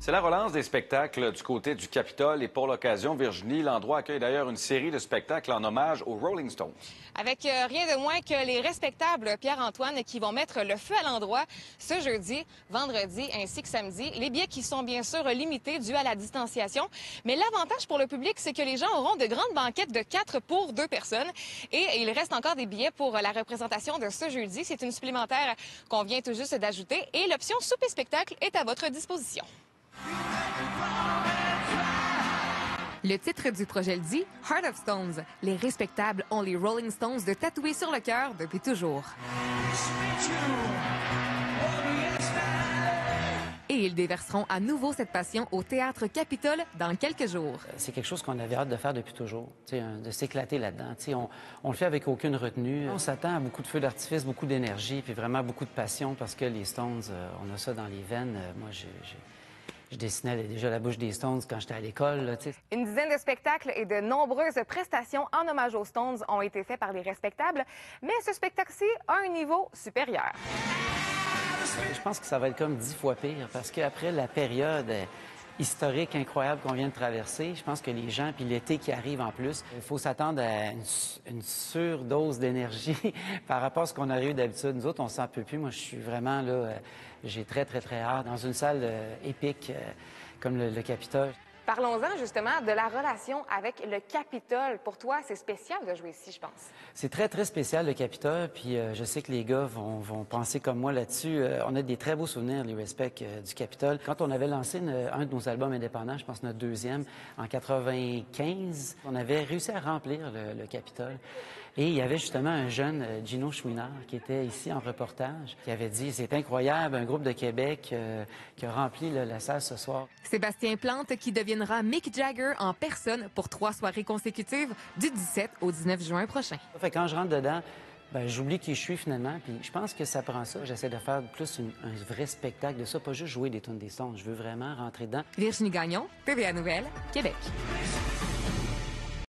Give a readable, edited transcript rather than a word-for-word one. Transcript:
C'est la relance des spectacles du côté du Capitole et pour l'occasion, Virginie, l'endroit accueille d'ailleurs une série de spectacles en hommage aux Rolling Stones. Avec rien de moins que les respectables Pierre-Antoine qui vont mettre le feu à l'endroit ce jeudi, vendredi ainsi que samedi. Les billets qui sont bien sûr limités dû à la distanciation. Mais l'avantage pour le public, c'est que les gens auront de grandes banquettes de 4 pour 2 personnes. Et il reste encore des billets pour la représentation de ce jeudi. C'est une supplémentaire qu'on vient tout juste d'ajouter. Et l'option souper spectacle est à votre disposition. Le titre du projet le dit, Heart of Stones. Les respectables ont les Rolling Stones de tatouer sur le cœur depuis toujours. Et ils déverseront à nouveau cette passion au Théâtre Capitole dans quelques jours. C'est quelque chose qu'on avait hâte de faire depuis toujours, de s'éclater là-dedans. On le fait avec aucune retenue. On s'attend à beaucoup de feux d'artifice, beaucoup d'énergie, puis vraiment beaucoup de passion parce que les Stones, on a ça dans les veines. Moi, je dessinais déjà la bouche des Stones quand j'étais à l'école. Là, une dizaine de spectacles et de nombreuses prestations en hommage aux Stones ont été faits par les respectables, mais ce spectacle-ci a un niveau supérieur. Je pense que ça va être comme 10 fois pire parce qu'après la période historique incroyable qu'on vient de traverser, je pense que les gens, puis l'été qui arrive en plus, il faut s'attendre à une surdose d'énergie par rapport à ce qu'on aurait eu d'habitude. Nous autres, on s'en peut plus. Moi, je suis vraiment là, j'ai très hâte dans une salle épique comme le Capitole. Parlons-en justement de la relation avec le Capitole. Pour toi, c'est spécial de jouer ici, je pense. C'est très spécial, le Capitole, puis je sais que les gars vont penser comme moi là-dessus. On a des très beaux souvenirs, les Respect, du Capitole. Quand on avait lancé un de nos albums indépendants, je pense notre deuxième, en 95, on avait réussi à remplir le Capitole. Et il y avait justement un jeune, Gino Chouinard, qui était ici en reportage, qui avait dit « C'est incroyable, un groupe de Québec qui a rempli la salle ce soir. » Sébastien Plante qui deviendra Mick Jagger en personne pour 3 soirées consécutives du 17 au 19 juin prochain. Fait, quand je rentre dedans, j'oublie qui je suis finalement, puis je pense que ça prend ça. J'essaie de faire plus un vrai spectacle de ça, pas juste jouer des tunes des Stones. Je veux vraiment rentrer dedans. Virginie Gagnon, TVA Nouvelles, Québec.